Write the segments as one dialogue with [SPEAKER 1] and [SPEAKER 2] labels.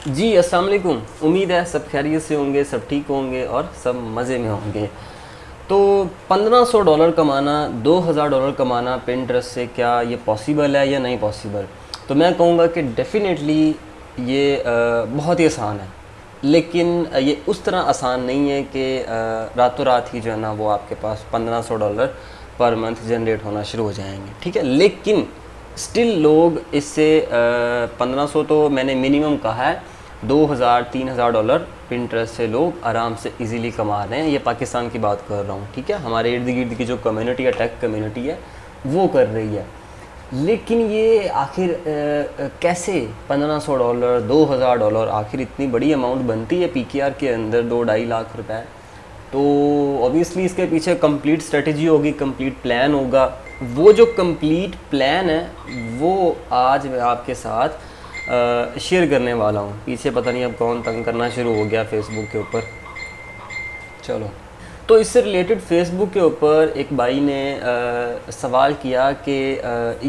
[SPEAKER 1] जी अस्सलाम वालेकुम। उम्मीद है सब खैरियत से होंगे, सब ठीक होंगे और सब मज़े में होंगे। तो $1500 कमाना, $2000 कमाना पिंटरेस्ट से, क्या ये पॉसिबल है या नहीं पॉसिबल? तो मैं कहूँगा कि डेफ़िनेटली ये बहुत ही आसान है, लेकिन ये उस तरह आसान नहीं है कि रातों रात ही जो है ना वो आपके पास $1500 पर मंथ जनरेट होना शुरू हो जाएंगे, ठीक है। लेकिन स्टिल लोग इससे 1500 तो मैंने मिनिमम कहा है, $2000-3000 पिंटरेस्ट से लोग आराम से इजीली कमा रहे हैं। ये पाकिस्तान की बात कर रहा हूँ, ठीक है। हमारे इर्द गिर्द की जो कम्युनिटी है, टेक कम्युनिटी है, वो कर रही है। लेकिन ये आखिर कैसे $1500 $2000 आखिर इतनी बड़ी अमाउंट बनती है पीकेआर के अंदर, 2-2.5 लाख रुपए? तो ऑब्वियसली इसके पीछे कंप्लीट स्ट्रेटजी होगी, कंप्लीट प्लान होगा। वो जो कंप्लीट प्लान है वो आज मैं आपके साथ शेयर करने वाला हूँ। पीछे पता नहीं अब कौन तंग करना शुरू हो गया फेसबुक के ऊपर। चलो, तो इससे रिलेटेड फेसबुक के ऊपर एक भाई ने सवाल किया कि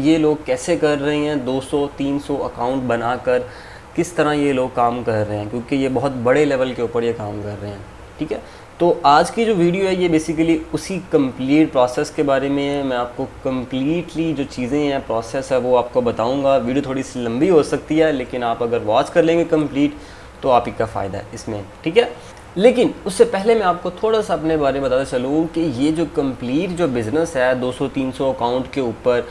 [SPEAKER 1] ये लोग कैसे कर रहे हैं 200-300 अकाउंट बनाकर, किस तरह ये लोग काम कर रहे हैं, क्योंकि ये बहुत बड़े लेवल के ऊपर ये काम कर रहे हैं, ठीक है। तो आज की जो वीडियो है ये बेसिकली उसी कंप्लीट प्रोसेस के बारे में है। मैं आपको कंप्लीटली जो चीज़ें हैं, प्रोसेस है, वो आपको बताऊंगा। वीडियो थोड़ी सी लंबी हो सकती है, लेकिन आप अगर वॉच कर लेंगे कंप्लीट तो आप ही का फ़ायदा है इसमें, ठीक है। लेकिन उससे पहले मैं आपको थोड़ा सा अपने बारे में बताता चलूँ कि ये जो कंप्लीट जो बिज़नेस है 200-300 अकाउंट के ऊपर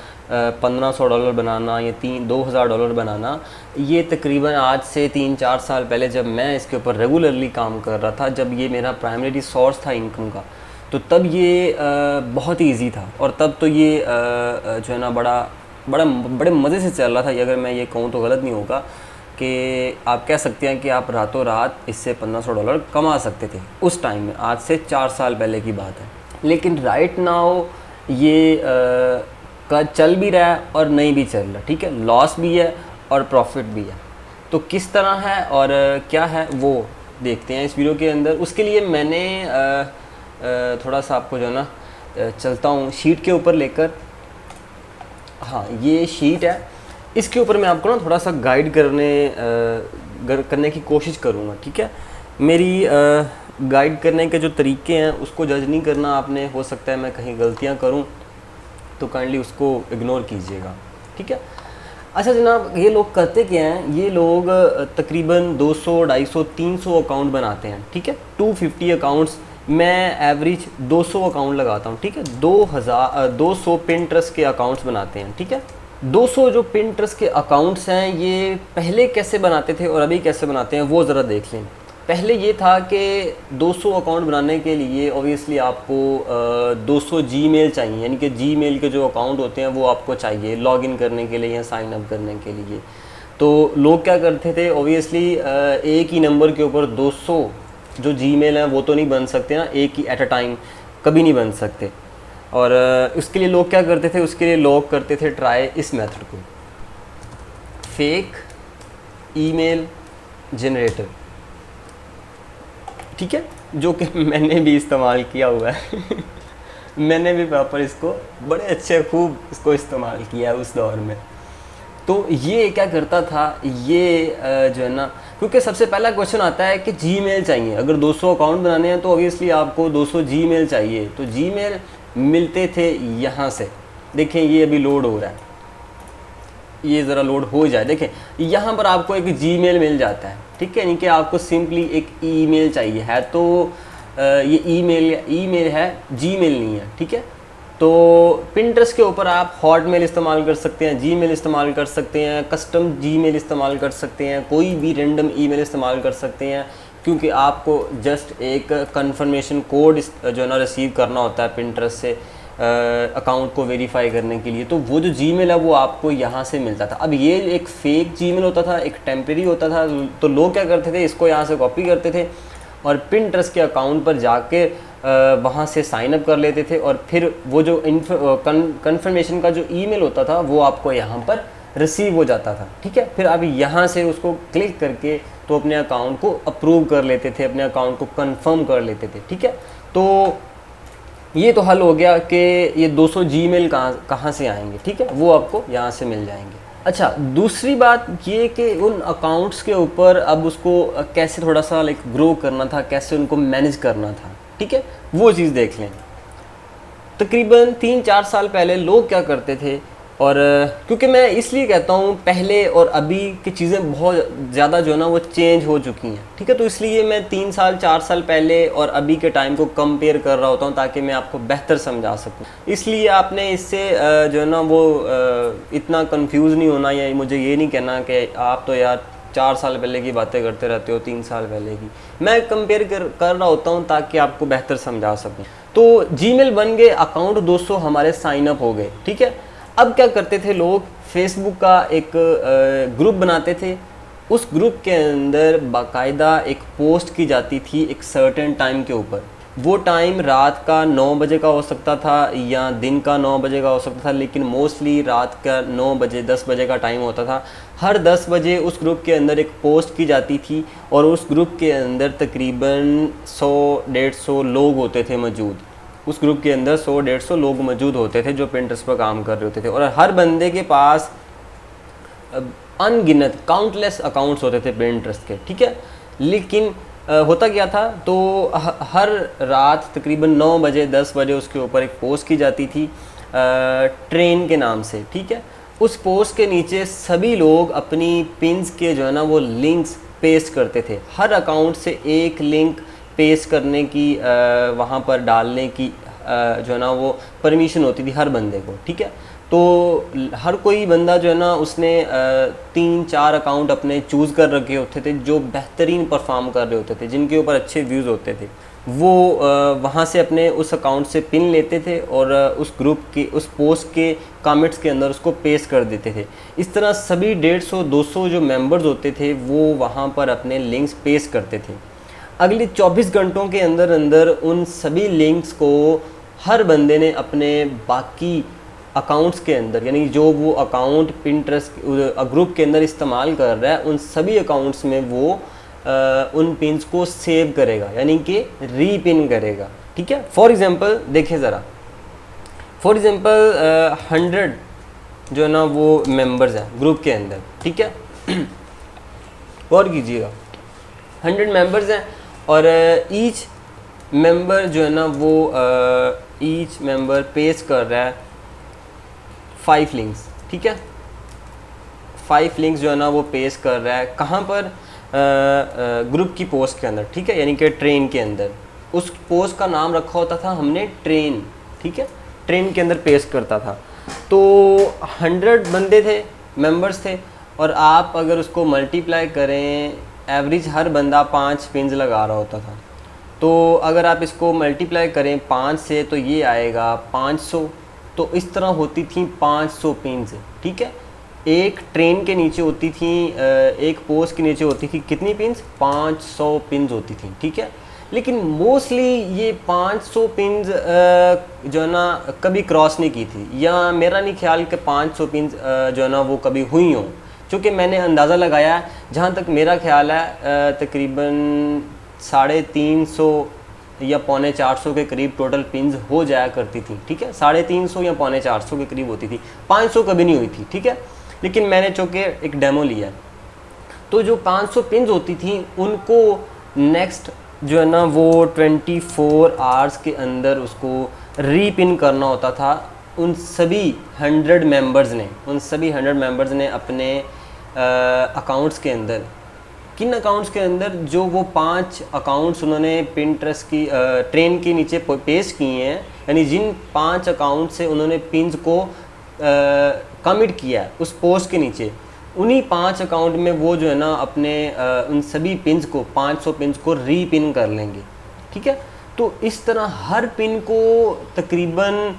[SPEAKER 1] $1500 बनाना या $2000 बनाना, ये तकरीबन आज से 3-4 साल पहले जब मैं इसके ऊपर रेगुलरली काम कर रहा था, जब ये मेरा प्राइमरी सोर्स था इनकम का, तो तब ये बहुत ही ईजी था। और तब तो ये जो है ना बड़े मज़े से चल रहा था। अगर मैं ये कहूँ तो गलत नहीं होगा कि आप कह सकते हैं कि आप रातों रात इससे $1500 कमा सकते थे उस टाइम में, आज से 4 साल पहले की बात है। लेकिन राइट नाउ ये का चल भी रहा है और नहीं भी चल रहा, ठीक है। लॉस भी है और प्रॉफिट भी है। तो किस तरह है और क्या है वो देखते हैं इस वीडियो के अंदर। उसके लिए मैंने थोड़ा सा आपको जो है ना चलता हूँ शीट के ऊपर लेकर। हाँ, ये शीट है, इसके ऊपर मैं आपको ना थोड़ा सा गाइड करने की कोशिश करूँगा, ठीक है। मेरी गाइड करने के जो तरीके हैं उसको जज नहीं करना आपने। हो सकता है मैं कहीं गलतियाँ करूँ तो काइंडली उसको इग्नोर कीजिएगा, ठीक है। अच्छा जनाब, ये लोग करते क्या हैं, ये लोग तकरीबन 200, 250, 300 अकाउंट बनाते हैं, ठीक है। 250 अकाउंट्स, मैं एवरेज 200 अकाउंट लगाता हूँ, ठीक है। 200 पिंटरेस्ट के अकाउंट्स बनाते हैं, ठीक है। 200 जो पिंटरेस्ट के अकाउंट्स हैं, ये पहले कैसे बनाते थे और अभी कैसे बनाते हैं वो ज़रा देख लें। पहले ये था कि 200 अकाउंट बनाने के लिए ऑब्वियसली आपको 200 जीमेल चाहिए, यानी कि जीमेल के जो अकाउंट होते हैं वो आपको चाहिए लॉगिन करने के लिए या साइन अप करने के लिए। तो लोग क्या करते थे, ऑब्वियसली एक ही नंबर के ऊपर 200 जो जीमेल हैं वो तो नहीं बन सकते ना, एक ही एट अ टाइम कभी नहीं बन सकते। और उसके लिए लोग क्या करते थे, उसके लिए लोग करते थे ट्राई इस मेथड को, फेक ईमेल जनरेटर, ठीक है, जो कि मैंने भी इस्तेमाल किया हुआ है मैंने भी प्रॉपर इसको बड़े अच्छे खूब इसको इस्तेमाल किया है उस दौर में। तो ये क्या करता था, ये जो है ना, क्योंकि सबसे पहला क्वेश्चन आता है कि जीमेल चाहिए। अगर 200 अकाउंट बनाने हैं तो ऑब्वियसली आपको 200 जीमेल चाहिए। तो जीमेल मिलते थे यहाँ से, देखें ये अभी लोड हो रहा है, ये ज़रा लोड हो जाए, देखें यहाँ पर आपको एक जीमेल मिल जाता है, ठीक है। यानी कि आपको सिंपली एक ईमेल चाहिए है, तो ये ईमेल है, जीमेल नहीं है, ठीक है। तो पिंटरेस्ट के ऊपर आप हॉटमेल इस्तेमाल कर सकते हैं, जीमेल इस्तेमाल कर सकते हैं, कस्टम जीमेल इस्तेमाल कर सकते हैं, कोई भी रैंडम ईमेल इस्तेमाल कर सकते हैं, क्योंकि आपको जस्ट एक कंफर्मेशन कोड जो है ना रिसीव करना होता है पिंटरेस्ट से अकाउंट को वेरीफाई करने के लिए। तो वो जो जीमेल है वो आपको यहाँ से मिलता था। अब ये एक फ़ेक जीमेल होता था, एक टेम्परेरी होता था। तो लोग क्या करते थे, इसको यहाँ से कॉपी करते थे और पिंटरेस्ट के अकाउंट पर जाके वहाँ से साइन अप कर लेते थे, और फिर वो जो कंफर्मेशन का जो ईमेल होता था वो आपको यहाँ पर रिसीव हो जाता था, ठीक है। फिर आप यहाँ से उसको क्लिक करके तो अपने अकाउंट को अप्रूव कर लेते थे, अपने अकाउंट को कंफर्म कर लेते थे, ठीक है। तो ये तो हल हो गया कि ये 200 जीमेल कहाँ से आएंगे, ठीक है, वो आपको यहाँ से मिल जाएंगे। अच्छा, दूसरी बात ये कि उन अकाउंट्स के ऊपर अब उसको कैसे थोड़ा सा लाइक ग्रो करना था, कैसे उनको मैनेज करना था, ठीक है, वो चीज़ देख लें। तकरीबन 3-4 साल पहले लोग क्या करते थे, और क्योंकि मैं इसलिए कहता हूँ पहले और अभी की चीज़ें बहुत ज़्यादा जो है ना वो चेंज हो चुकी हैं, ठीक है, तो इसलिए मैं 3-4 साल पहले और अभी के टाइम को कंपेयर कर रहा होता हूँ ताकि मैं आपको बेहतर समझा सकूँ। इसलिए आपने इससे जो है ना वो इतना कंफ्यूज नहीं होना, या मुझे ये नहीं कहना कि आप तो यार 4 साल पहले की बातें करते रहते हो, 3 साल पहले की। मैं कंपेयर कर रहा होता हूँ ताकि आपको बेहतर समझा सकूँ। तो जीमेल बन गए, अकाउंट 200 हमारे साइन अप हो गए, ठीक है। अब क्या करते थे लोग, फेसबुक का एक ग्रुप बनाते थे, उस ग्रुप के अंदर बाकायदा एक पोस्ट की जाती थी एक सर्टेन टाइम के ऊपर। वो टाइम रात का 9 बजे का हो सकता था या दिन का 9 बजे का हो सकता था, लेकिन मोस्टली रात का 9 बजे 10 बजे का टाइम होता था। हर 10 बजे उस ग्रुप के अंदर एक पोस्ट की जाती थी और उस ग्रुप के अंदर तकरीबन 100-150 लोग होते थे मौजूद। उस ग्रुप के अंदर 100-150 लोग मौजूद होते थे जो पिंटरेस्ट पर काम कर रहे होते थे, और हर बंदे के पास अनगिनत काउंटलेस अकाउंट्स होते थे पिंटरेस्ट के, ठीक है। लेकिन होता क्या था, तो हर रात तकरीबन 9 बजे 10 बजे उसके ऊपर एक पोस्ट की जाती थी ट्रेन के नाम से, ठीक है। उस पोस्ट के नीचे सभी लोग अपनी पिन्स के जो है ना वो लिंक्स पेस्ट करते थे। हर अकाउंट से एक लिंक पेस्ट करने की वहाँ पर डालने की जो है ना वो परमिशन होती थी हर बंदे को, ठीक है। तो हर कोई बंदा जो है ना उसने 3-4 अकाउंट अपने चूज़ कर रखे होते थे जो बेहतरीन परफॉर्म कर रहे होते थे, जिनके ऊपर अच्छे व्यूज़ होते थे। वो वहाँ से अपने उस अकाउंट से पिन लेते थे और उस ग्रुप के उस पोस्ट के कमेंट्स के अंदर उसको पेस्ट कर देते थे। इस तरह सभी 150-200 जो मेंबर्स होते थे वो वहाँ पर अपने लिंक्स पेस्ट करते थे। अगले 24 घंटों के अंदर अंदर उन सभी लिंक्स को हर बंदे ने अपने बाकी अकाउंट्स के अंदर, यानी जो वो अकाउंट पिंटरेस्ट ग्रुप के अंदर इस्तेमाल कर रहा है, उन सभी अकाउंट्स में वो उन पिन्स को सेव करेगा, यानी कि रीपिन करेगा, ठीक है। फॉर एग्जांपल देखिए ज़रा, फॉर एग्जांपल 100 जो है ना वो मेंबर्स हैं ग्रुप के अंदर, ठीक है। गौर कीजिएगा, 100 मेंबर्स हैं और ईच मेंबर जो है ना वो ईच मेंबर पेस्ट कर रहा है 5 लिंक्स, ठीक है। 5 लिंक्स जो है ना वो पेस्ट कर रहा है कहाँ पर, ग्रुप की पोस्ट के अंदर, ठीक है, यानी कि ट्रेन के अंदर। उस पोस्ट का नाम रखा होता था हमने ट्रेन, ठीक है, ट्रेन के अंदर पेस्ट करता था। तो 100 बंदे थे, मेंबर्स थे, और आप अगर उसको मल्टीप्लाई करें, एवरेज हर बंदा 5 पिन्स लगा रहा होता था। तो अगर आप इसको मल्टीप्लाई करें 5 से तो ये आएगा 500। तो इस तरह होती थी 500 पिन्स, ठीक है। एक ट्रेन के नीचे होती थी, एक पोस्ट के नीचे होती थी कितनी पिन्स, 500 पिन्स होती थी, ठीक है। लेकिन मोस्टली ये 500 पिन्स जो है ना कभी क्रॉस नहीं की थी, या मेरा नहीं ख्याल कि 500 पिन्स जो है ना वो कभी हुई हों, चूँकि मैंने अंदाज़ा लगाया, जहाँ तक मेरा ख्याल है तकरीबन 350 या 350 के करीब टोटल पिन्स हो जाया करती थी, ठीक है। 350 या 450 के करीब होती थी, 500 कभी नहीं हुई थी, ठीक है। लेकिन मैंने चूँकि एक डेमो लिया, तो जो 500 पिन्स होती थी उनको नेक्स्ट जो है ना वो 24 आवर्स के अंदर उसको रीपिन करना होता था। उन सभी 100 मेंबर्स ने अपने अकाउंट्स के अंदर, किन अकाउंट्स के अंदर, जो वो 5 अकाउंट्स उन्होंने पिंटरेस्ट की ट्रेन के नीचे पेस्ट किए हैं, यानी जिन 5 अकाउंट से उन्होंने पिन्स को कमिट किया है उस पोस्ट के नीचे, उन्हीं 5 अकाउंट में वो जो है ना अपने उन सभी पिन्स को 500 पिन्स को रीपिन कर लेंगे, ठीक है। तो इस तरह हर पिन को तकरीबन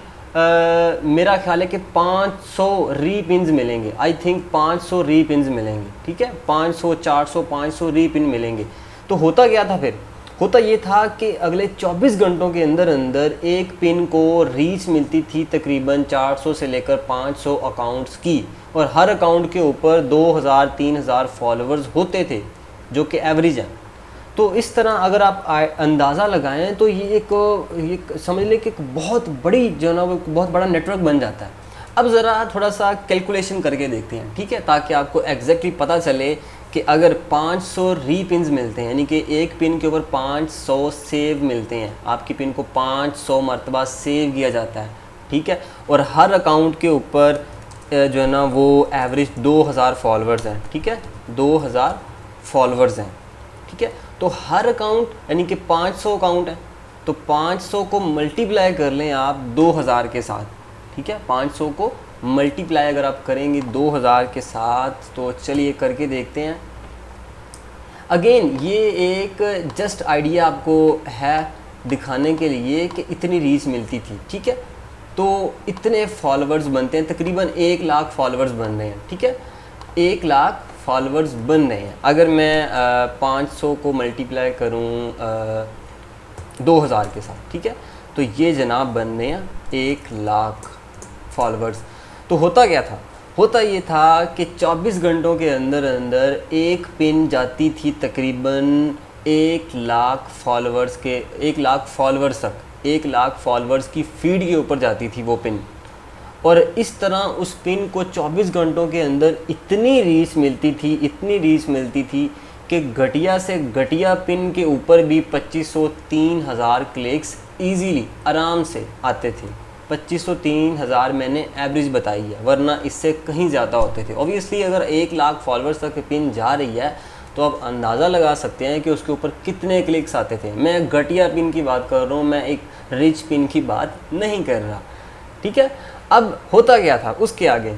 [SPEAKER 1] मेरा ख्याल है कि 500 रीपिन्स मिलेंगे, आई थिंक 500 रीपिन्स मिलेंगे, ठीक है, 500 400 500 रीपिन मिलेंगे। तो होता क्या था फिर, होता ये था कि अगले 24 घंटों के अंदर अंदर एक पिन को रीच मिलती थी तकरीबन 400 से लेकर 500 अकाउंट्स की, और हर अकाउंट के ऊपर 2000-3000 फॉलोअर्स होते थे, जो कि एवरेज हैं। तो इस तरह अगर आप अंदाज़ा लगाएं तो ये एक समझ लें कि एक बहुत बड़ी जो है ना वो बहुत बड़ा नेटवर्क बन जाता है। अब ज़रा थोड़ा सा कैलकुलेशन करके देखते हैं, ठीक है, ताकि आपको एग्जैक्टली पता चले कि अगर 500 री पिन्स मिलते हैं, यानी कि एक पिन के ऊपर 500 सेव मिलते हैं, आपकी पिन को 500 मरतबा सेव किया जाता है, ठीक है, और हर अकाउंट के ऊपर जो है ना वो एवरेज 2000 फॉलोअर्स हैं, ठीक है, 2000 फॉलोअर्स हैं, ठीक है, तो हर अकाउंट यानी कि 500 अकाउंट है, तो 500 को मल्टीप्लाई कर लें आप 2000 के साथ, ठीक है, 500 को मल्टीप्लाई अगर आप करेंगे 2000 के साथ, तो चलिए करके देखते हैं। अगेन ये एक जस्ट आइडिया आपको है दिखाने के लिए कि इतनी रीच मिलती थी, ठीक है, तो इतने फॉलोअर्स बनते हैं, तकरीबन 1 लाख फॉलोअर्स बन रहे हैं, ठीक है, 1 लाख फॉलोअर्स बन रहे हैं। अगर मैं 500 को मल्टीप्लाई करूँ 2000 के साथ, ठीक है, तो ये जनाब बन रहे हैं 1 लाख फॉलोअर्स। तो होता क्या था, होता ये था कि 24 घंटों के अंदर अंदर एक पिन जाती थी तकरीबन 1 लाख फॉलोअर्स के, 1 लाख फॉलोअर्स तक, 1 लाख फॉलोअर्स की फीड के ऊपर जाती थी वो पिन, और इस तरह उस पिन को 24 घंटों के अंदर इतनी रीच मिलती थी, इतनी रीच मिलती थी कि घटिया से घटिया पिन के ऊपर भी 2500-3000 क्लिक्स ईजीली आराम से आते थे। 2500-3000 मैंने एवरेज बताई है, वरना इससे कहीं ज़्यादा होते थे। ऑब्वियसली अगर 1 लाख फॉलोअर्स तक पिन जा रही है तो आप अंदाज़ा लगा सकते हैं कि उसके ऊपर कितने क्लिक्स आते थे। मैं घटिया पिन की बात कर रहा हूँ, मैं एक रिच पिन की बात नहीं कर रहा, ठीक है। अब होता क्या था, उसके आगे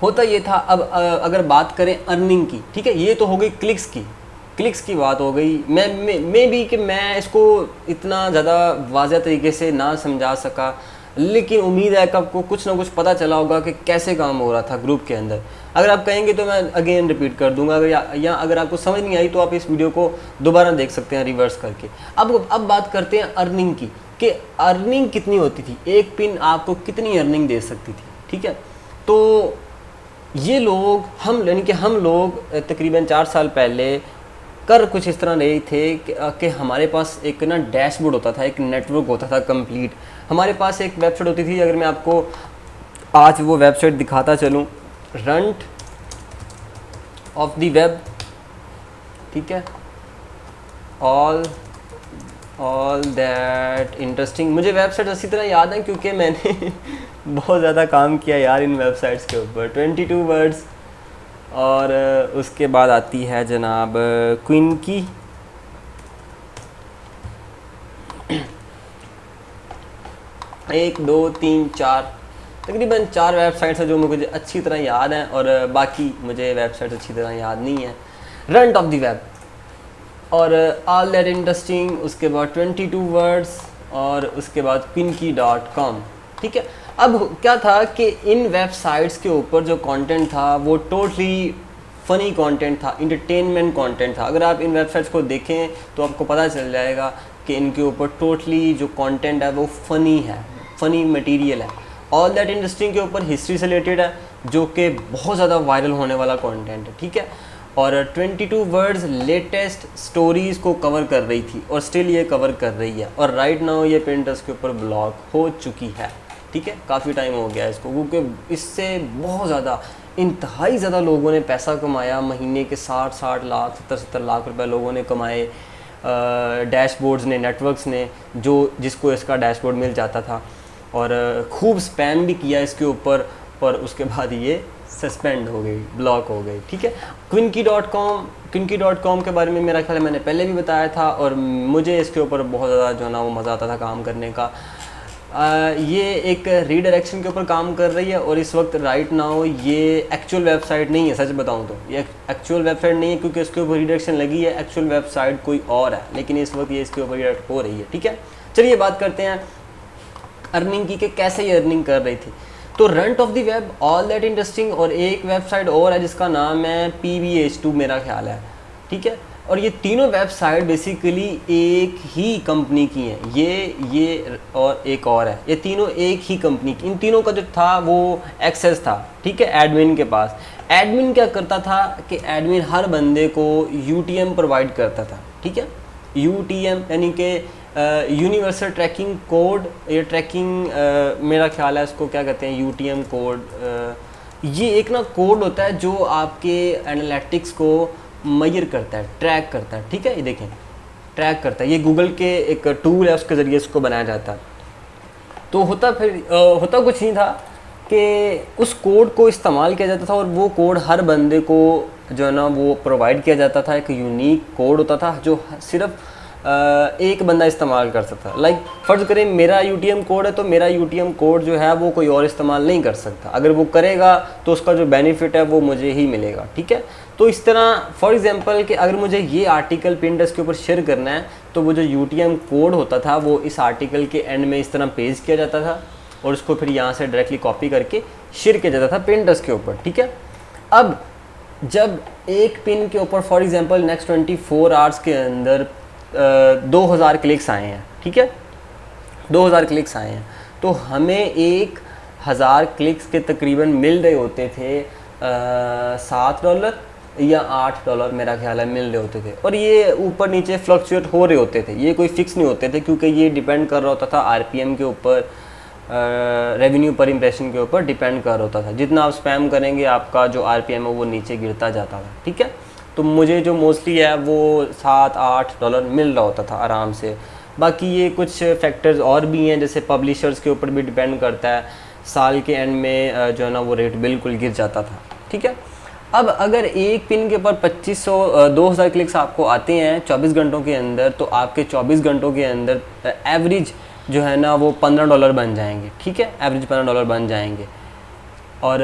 [SPEAKER 1] होता ये था, अब अगर बात करें अर्निंग की, ठीक है, ये तो हो गई क्लिक्स की बात हो गई। मैं भी कि मैं इसको इतना ज़्यादा वाज़ेह तरीके से ना समझा सका, लेकिन उम्मीद है कि आपको कुछ ना कुछ पता चला होगा कि कैसे काम हो रहा था ग्रुप के अंदर। अगर आप कहेंगे तो मैं अगेन रिपीट कर दूंगा, या अगर आपको समझ नहीं आई तो आप इस वीडियो को दोबारा देख सकते हैं रिवर्स करके। अब बात करते हैं अर्निंग की, कि अर्निंग कितनी होती थी, एक पिन आपको कितनी अर्निंग दे सकती थी, ठीक है। तो ये लोग यानी कि हम लोग तकरीबन 4 साल पहले कर कुछ इस तरह रहे थे कि हमारे पास एक ना डैशबोर्ड होता था, एक नेटवर्क होता था कंप्लीट। हमारे पास एक वेबसाइट होती थी, अगर मैं आपको आज वो वेबसाइट दिखाता चलूँ, रंट ऑफ द वेब, ठीक है, ऑल दैट इंटरेस्टिंग। मुझे वेबसाइट अच्छी तरह याद है क्योंकि मैंने बहुत ज़्यादा काम किया यार इन वेबसाइट्स के ऊपर। 22 वर्ड्स, और उसके बाद आती है जनाब क्विनकी, 1 2 3 4, तकरीबन 4 वेबसाइट्स हैं जो मुझे अच्छी तरह याद हैं, और बाकी मुझे वेबसाइट अच्छी तरह याद नहीं है। रंट ऑफ द वेब और ऑल दैट इंटरेस्टिंग, उसके बाद 22 वर्ड्स, और उसके बाद quinky.com, ठीक है। अब क्या था कि इन वेबसाइट्स के ऊपर जो कंटेंट था वो टोटली फ़नी कंटेंट था, इंटरटेनमेंट कंटेंट था। अगर आप इन वेबसाइट्स को देखें तो आपको पता चल जाएगा कि इनके ऊपर टोटली जो कंटेंट है वो फ़नी है, फ़नी मटेरियल है। ऑल दैट इंटरेस्टिंग के ऊपर हिस्ट्री से रिलेटेड है, जो कि बहुत ज़्यादा वायरल होने वाला कंटेंट है, ठीक है। और 22 वर्ड्स लेटेस्ट स्टोरीज़ को कवर कर रही थी और स्टिल ये कवर कर रही है, और राइट नाउ ये पिंटरेस्ट के ऊपर ब्लॉग हो चुकी है, ठीक है। काफ़ी टाइम हो गया इसको, क्योंकि इससे बहुत ज़्यादा इंतहाई ज़्यादा लोगों ने पैसा कमाया। महीने के 60 लाख 70 लाख रुपए लोगों ने कमाए, डैशबोर्ड्स ने, नेटवर्क्स ने, जिसको इसका डैशबोर्ड मिल जाता था, और खूब स्पैम भी किया इसके ऊपर, पर उसके बाद ये सस्पेंड हो गई, ब्लॉक हो गई, ठीक है। quinky.com के बारे में मेरा ख्याल है मैंने पहले भी बताया था, और मुझे इसके ऊपर बहुत ज़्यादा जो है ना वो मज़ा आता था काम करने का। ये एक रीडायरेक्शन के ऊपर काम कर रही है, और इस वक्त राइट नाउ ये एक्चुअल वेबसाइट नहीं है, सच बताऊं तो ये एक्चुअल वेबसाइट नहीं है, क्योंकि इसके ऊपर रीडायरेक्शन लगी है। एक्चुअल वेबसाइट कोई और है, लेकिन इस वक्त ये इसके ऊपर रीडायरेक्ट हो रही है, ठीक है। चलिए बात करते हैं अर्निंग की, कि कैसे ये अर्निंग कर रही थी। तो runt of the web, all that interesting, और एक वेबसाइट और है जिसका नाम है PBH2 मेरा ख्याल है, ठीक है। और ये तीनों वेबसाइट बेसिकली एक ही कंपनी की हैं, ये और एक और है, ये तीनों एक ही कंपनी की। इन तीनों का जो था वो एक्सेस था, ठीक है, एडमिन के पास। एडमिन क्या करता था कि एडमिन हर बंदे को UTM प्रोवाइड करता था, ठीक है। UTM यानी कि यूनिवर्सल ट्रैकिंग कोड, ये ट्रैकिंग मेरा ख्याल है इसको क्या कहते हैं, यूटीएम कोड। ये एक ना कोड होता है जो आपके एनालिटिक्स को मेजर करता है, ट्रैक करता है, ठीक है। ये देखें, ट्रैक करता है, ये गूगल के एक टूल है, उसके ज़रिए इसको बनाया जाता है। तो होता कुछ नहीं था कि उस कोड को इस्तेमाल किया जाता था और वो कोड हर बंदे को जो है ना वो प्रोवाइड किया जाता था। एक यूनिक कोड होता था जो सिर्फ एक बंदा इस्तेमाल कर सकता। लाइक फ़र्ज़ करें मेरा यूटीएम कोड है, तो मेरा यूटीएम कोड जो है वो कोई और इस्तेमाल नहीं कर सकता। अगर वो करेगा तो उसका जो बेनिफिट है वो मुझे ही मिलेगा, ठीक है। तो इस तरह फॉर एग्जांपल कि अगर मुझे ये आर्टिकल पिंटरेस्ट के ऊपर शेयर करना है, तो वो जो यूटीएम कोड होता था वो इस आर्टिकल के एंड में इस तरह पेज किया जाता था और उसको फिर यहाँ से डायरेक्टली कॉपी करके शेयर किया जाता था पिंटरेस्ट के ऊपर, ठीक है। अब जब एक पिन के ऊपर फॉर एग्जांपल नेक्स्ट 24 आवर्स के अंदर 2000 क्लिक्स आए हैं, ठीक है, 2000 क्लिक्स आए हैं, तो हमें 1000 क्लिक्स के तकरीबन मिल रहे होते थे $7 या $8 मेरा ख्याल है मिल रहे होते थे। और ये ऊपर नीचे फ्लक्चुएट हो रहे होते थे, ये कोई फिक्स नहीं होते थे, क्योंकि ये डिपेंड कर रहा होता था आरपीएम के ऊपर, रेवेन्यू पर इम्प्रेशन के ऊपर डिपेंड कर होता था। जितना आप स्पैम करेंगे आपका जो आरपीएम है वो नीचे गिरता जाता था, ठीक है। तो मुझे जो मोस्टली है वो $7-8 मिल रहा होता था आराम से। बाकी ये कुछ फैक्टर्स और भी हैं, जैसे पब्लिशर्स के ऊपर भी डिपेंड करता है, साल के एंड में जो है ना वो रेट बिल्कुल गिर जाता था, ठीक है। अब अगर एक पिन के ऊपर 2000 क्लिक्स आपको आते हैं 24 घंटों के अंदर, तो आपके 24 घंटों के अंदर एवरेज जो है ना वो $15 बन जाएंगे, ठीक है, एवरेज $15 बन जाएंगे। और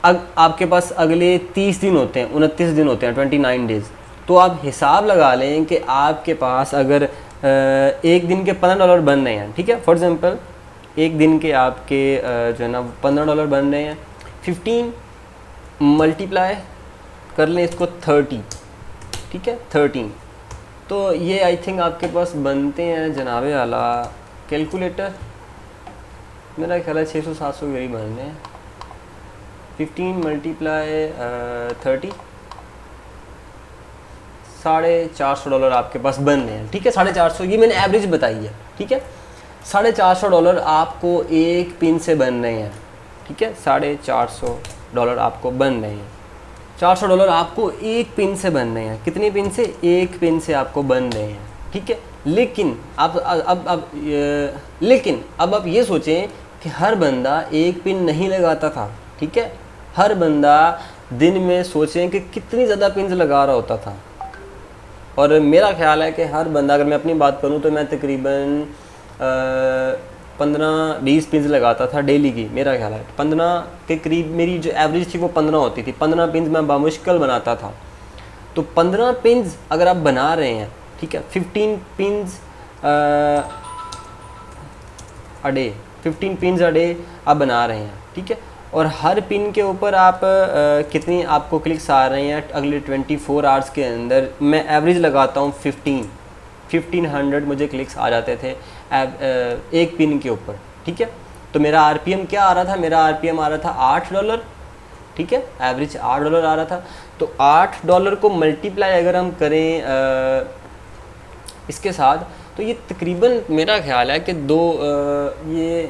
[SPEAKER 1] आपके पास अगले 30 दिन होते हैं, 29 दिन होते हैं, 29 डेज़। तो आप हिसाब लगा लें कि आपके पास अगर एक दिन के $15 बन रहे हैं, ठीक है, फॉर एग्जांपल एक दिन के आपके जो है ना $15 बन रहे हैं, 15 मल्टीप्लाई कर लें इसको 30, ठीक है, 13। तो ये आई थिंक आपके पास बनते हैं जनाबे आला कैलकुलेटर, मेरा ख्याल है 600-700 के करीब बन रहे हैं। 15 मल्टीप्लाई 30, $450 आपके पास बन रहे हैं, ठीक है। 450, ये मैंने एवरेज बताई है, ठीक है। $450 आपको एक पिन से बन रहे हैं, ठीक है, $450 आपको बन रहे हैं। $400 आपको एक पिन से बन रहे हैं। कितनी पिन से? एक पिन से आपको बन रहे हैं, ठीक है। लेकिन अब आप ये सोचें कि हर बंदा एक पिन नहीं लगाता था, ठीक है। हर बंदा दिन में सोचें कि कितनी ज़्यादा पिन्स लगा रहा होता था। और मेरा ख्याल है कि हर बंदा, अगर मैं अपनी बात करूं तो मैं तकरीबन 15-20 पिन्स लगाता था डेली की। मेरा ख्याल है 15 के करीब मेरी जो एवरेज थी वो 15 होती थी। 15 पिन्स मैं बामुश्किल बनाता था। तो 15 पिन्स अगर आप बना रहे हैं, ठीक है, 15 pins a day, 15 pins a day आप बना रहे हैं, ठीक है। और हर पिन के ऊपर आप कितनी आपको क्लिक्स आ रहे हैं अगले 24 आवर्स के अंदर। मैं एवरेज लगाता हूँ 1500 मुझे क्लिक्स आ जाते थे एक पिन के ऊपर, ठीक है। तो मेरा आरपीएम क्या आ रहा था? मेरा आरपीएम आ रहा था $8, ठीक है, एवरेज $8 आ रहा था। तो $8 को मल्टीप्लाई अगर हम करें इसके साथ, तो ये तकरीबन मेरा ख्याल है कि ये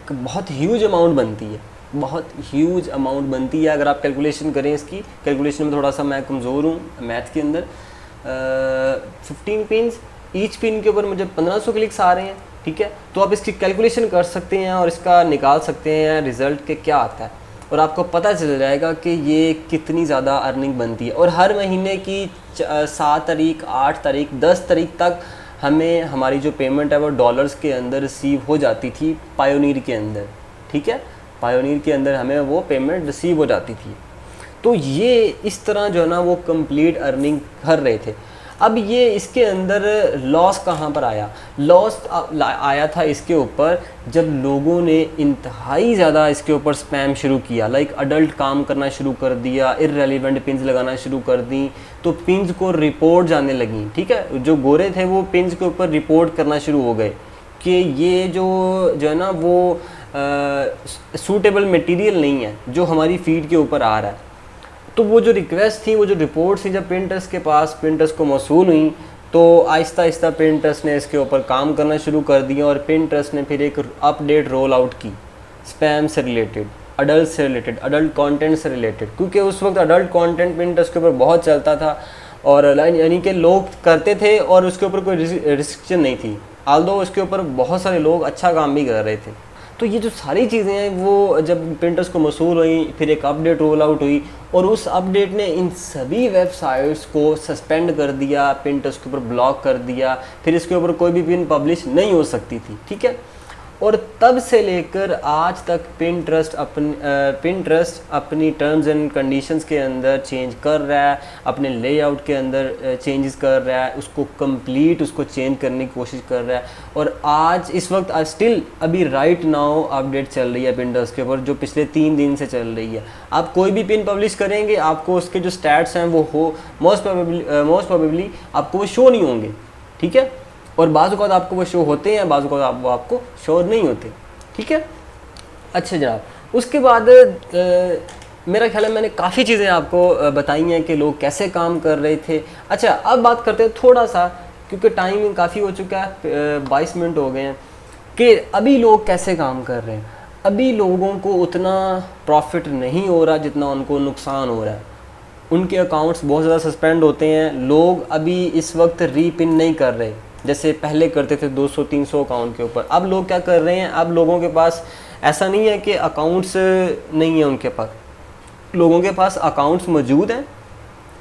[SPEAKER 1] बहुत ह्यूज अमाउंट बनती है, बहुत ह्यूज अमाउंट बनती है। अगर आप कैलकुलेशन करें, इसकी कैलकुलेशन में थोड़ा सा मैं कमज़ोर हूँ मैथ के अंदर। 15 पिन्स, ईच पिन के ऊपर मुझे 1500 क्लिक्स आ रहे हैं, ठीक है। तो आप इसकी कैलकुलेशन कर सकते हैं और इसका निकाल सकते हैं रिज़ल्ट के क्या आता है, और आपको पता चल जाएगा कि ये कितनी ज़्यादा अर्निंग बनती है। और हर महीने की 7 तारीख, 8 तारीख, 10 तारीख तक हमें हमारी जो पेमेंट है वो डॉलर्स के अंदर रिसीव हो जाती थी पायोनीर के अंदर, ठीक है। पायोनीर के अंदर हमें वो पेमेंट रिसीव हो जाती थी। तो ये इस तरह जो है ना वो कंप्लीट अर्निंग कर रहे थे। अब ये इसके अंदर लॉस कहाँ पर आया? लॉस आया था इसके ऊपर जब लोगों ने इंतहाई ज़्यादा इसके ऊपर स्पैम शुरू किया, लाइक अडल्ट काम करना शुरू कर दिया, इररेलेवेंट पिन्स लगाना शुरू कर दी, तो पिन्स को रिपोर्ट जाने लगी, ठीक है। जो गोरे थे वो पिन्स के ऊपर रिपोर्ट करना शुरू हो गए कि ये जो है ना वो सूटेबल मटेरियल नहीं है जो हमारी फीड के ऊपर आ रहा है। तो वो जो रिक्वेस्ट थी, वो जो रिपोर्ट थी, जब पिंटरेस्ट के पास, पिंटरेस्ट को मौसूल हुई, तो आहिस्ता आहिस्ता पिंटरेस्ट ने इसके ऊपर काम करना शुरू कर दिया और पिंटरेस्ट ने फिर एक अपडेट रोल आउट की स्पैम से रिलेटेड, अडल्ट से रिलेटेड, अडल्ट कंटेंट से रिलेटेड, क्योंकि उस वक्त अडल्ट कंटेंट पिंटरेस्ट के ऊपर बहुत चलता था और यानी कि लोग करते थे और उसके ऊपर कोई रिस्ट्रिक्शन नहीं थी, आल्दो उसके ऊपर बहुत सारे लोग अच्छा काम भी कर रहे थे। तो ये जो सारी चीज़ें हैं वो जब पिंटरेस्ट को मसूल हुई, फिर एक अपडेट रोल आउट हुई और उस अपडेट ने इन सभी वेबसाइट्स को सस्पेंड कर दिया, पिंटरेस्ट के ऊपर ब्लॉक कर दिया, फिर इसके ऊपर कोई भी पिन पब्लिश नहीं हो सकती थी, ठीक है। और तब से लेकर आज तक पिंटरेस्ट अपनी टर्म्स एंड कंडीशंस के अंदर चेंज कर रहा है, अपने लेआउट के अंदर चेंजेस कर रहा है, उसको चेंज करने की कोशिश कर रहा है। और आज इस वक्त स्टिल अभी राइट नाउ अपडेट चल रही है पिंटरेस्ट के ऊपर, जो पिछले 3 दिन से चल रही है। आप कोई भी पिन पब्लिश करेंगे, आपको उसके जो स्टैट्स हैं वो मोस्ट प्रोबेबली आपको वो शो नहीं होंगे, ठीक है। और बाज़ औक़ात आपको वो शो होते हैं, बाज़ औक़ात वो आपको शो नहीं होते, ठीक है। अच्छा जनाब, उसके बाद मेरा ख्याल है मैंने काफ़ी चीज़ें आपको बताई हैं कि लोग कैसे काम कर रहे थे। अच्छा, अब बात करते हैं थोड़ा सा, क्योंकि टाइम काफ़ी हो चुका है, 22 मिनट हो गए हैं, कि अभी लोग कैसे काम कर रहे हैं। अभी लोगों को उतना प्रॉफिट नहीं हो रहा जितना उनको नुकसान हो रहा है। उनके अकाउंट्स बहुत ज़्यादा सस्पेंड होते हैं। लोग अभी इस वक्त रीपिन नहीं कर रहे जैसे पहले करते थे 200-300 अकाउंट के ऊपर। अब लोग क्या कर रहे हैं, अब लोगों के पास ऐसा नहीं है कि अकाउंट्स नहीं है उनके पास, लोगों के पास अकाउंट्स मौजूद हैं,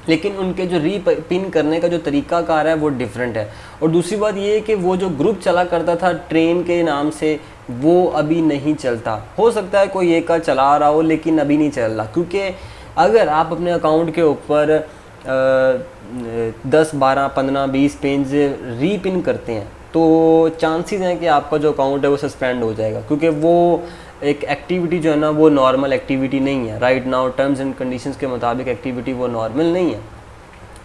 [SPEAKER 1] लेकिन उनके जो रीपिन करने का जो तरीक़ाकार है वो डिफरेंट है। और दूसरी बात ये है कि वो जो ग्रुप चला करता था ट्रेन के नाम से, वो अभी नहीं चलता। हो सकता है कोई एक का चला रहा हो, लेकिन अभी नहीं चल रहा, क्योंकि अगर आप अपने अकाउंट के ऊपर 10, 12, 15, 20 पेज रीपिन करते हैं तो चांसेस हैं कि आपका जो अकाउंट है वो सस्पेंड हो जाएगा, क्योंकि वो एक एक्टिविटी जो है ना वो नॉर्मल एक्टिविटी नहीं है। Right now terms and conditions के मुताबिक एक्टिविटी वो नॉर्मल नहीं है,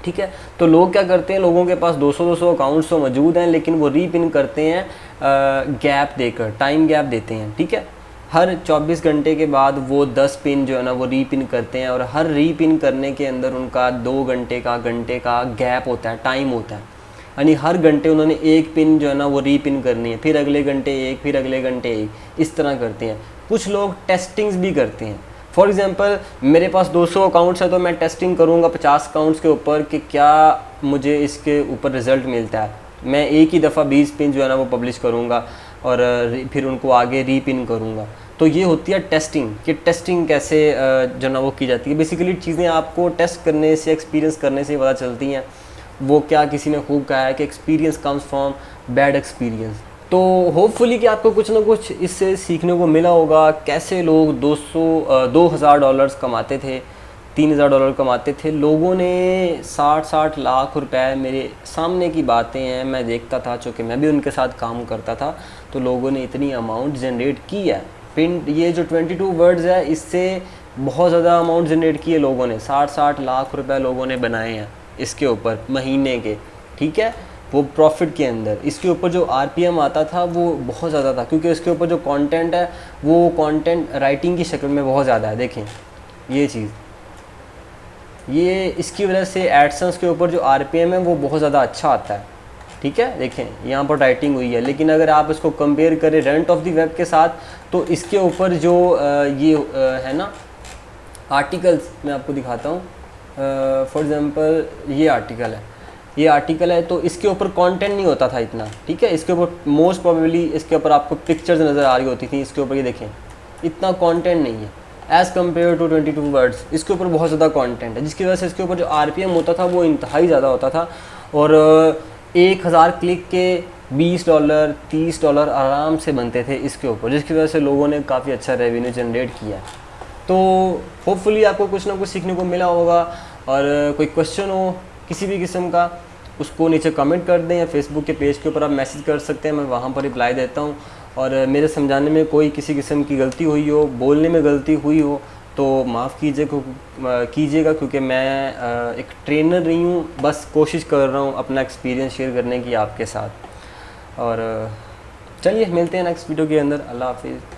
[SPEAKER 1] ठीक है। तो लोग क्या करते हैं, लोगों के पास 200-200 अकाउंट्स तो मौजूद हैं, लेकिन वो रीपिन करते हैं गैप देकर, टाइम गैप देते हैं, ठीक है। हर 24 घंटे के बाद वो 10 पिन जो है ना वो रीपिन करते हैं, और हर रीपिन करने के अंदर उनका 2 घंटे का गैप होता है, टाइम होता है। यानी हर घंटे उन्होंने एक पिन जो है ना वो रीपिन करनी है, फिर अगले घंटे एक, फिर अगले घंटे एक, इस तरह करते हैं। कुछ लोग टेस्टिंग्स भी करते हैं। फॉर एग्ज़ाम्पल मेरे पास 200 अकाउंट्स है तो मैं टेस्टिंग करूँगा 50 अकाउंट्स के ऊपर कि क्या मुझे इसके ऊपर रिज़ल्ट मिलता है। मैं एक ही दफ़ा 20 पिन जो है ना वो पब्लिश करूँगा और फिर उनको आगे रीपिन करूँगा। तो ये होती है टेस्टिंग, कि टेस्टिंग कैसे जो ना वो की जाती है। बेसिकली चीज़ें आपको टेस्ट करने से, एक्सपीरियंस करने से पता चलती हैं। वो क्या किसी ने खूब कहा है कि experience comes from bad experience. तो होपफुली कि आपको कुछ ना कुछ इससे सीखने को मिला होगा, कैसे लोग $2,000 कमाते थे, $3,000 कमाते थे। लोगों ने 60-60 लाख रुपए, मेरे सामने की बातें हैं, मैं देखता था, चूँकि मैं भी उनके साथ काम करता था, तो लोगों ने इतनी अमाउंट जनरेट की है। ये जो 22 वर्ड्स है, इससे बहुत ज़्यादा अमाउंट जनरेट की है लोगों ने। 60-60 लाख रुपए लोगों ने बनाए हैं इसके ऊपर महीने के, ठीक है, वो प्रॉफिट के अंदर। इसके ऊपर जो आरपीएम आता था वो बहुत ज़्यादा था, क्योंकि इसके ऊपर जो कंटेंट है वो कंटेंट राइटिंग की शक्ल में बहुत ज़्यादा है। देखें ये चीज़, ये इसकी वजह से एडसेंस के ऊपर जो आरपीएम है वो बहुत ज़्यादा अच्छा आता है, ठीक है। देखें यहाँ पर राइटिंग हुई है, लेकिन अगर आप इसको कंपेयर करें रेंट ऑफ द वेब के साथ, तो इसके ऊपर जो ये है ना आर्टिकल्स, मैं आपको दिखाता हूँ। फॉर एग्ज़ाम्पल ये आर्टिकल है, तो इसके ऊपर कंटेंट नहीं होता था इतना, ठीक है। इसके ऊपर मोस्ट प्रोबेबली इसके ऊपर आपको पिक्चर्स नज़र आ रही होती थी, इसके ऊपर ये देखें इतना कंटेंट नहीं है एज़ कम्पेयर टू 22 वर्ड्स। इसके ऊपर बहुत ज़्यादा कंटेंट है, जिसकी वजह से इसके ऊपर जो आरपीएम होता था वो इंतहाई ज़्यादा होता था। और 1000 क्लिक के $20, $30 आराम से बनते थे इसके ऊपर, जिसकी वजह से लोगों ने काफ़ी अच्छा रेवेन्यू जनरेट किया। तो होपफुली आपको कुछ ना कुछ सीखने को मिला होगा। और कोई क्वेश्चन हो किसी भी किस्म का, उसको नीचे कमेंट कर दें, या फेसबुक के पेज के ऊपर आप मैसेज कर सकते हैं, मैं वहाँ पर रिप्लाई देता हूँ। और मेरे समझाने में कोई किसी किस्म की गलती हुई हो, बोलने में गलती हुई हो, तो माफ़ कीजिएगा, क्योंकि मैं एक ट्रेनर नहीं हूँ, बस कोशिश कर रहा हूँ अपना एक्सपीरियंस शेयर करने की आपके साथ। और चलिए मिलते हैं नेक्स्ट वीडियो के अंदर। अल्लाह हाफिज़।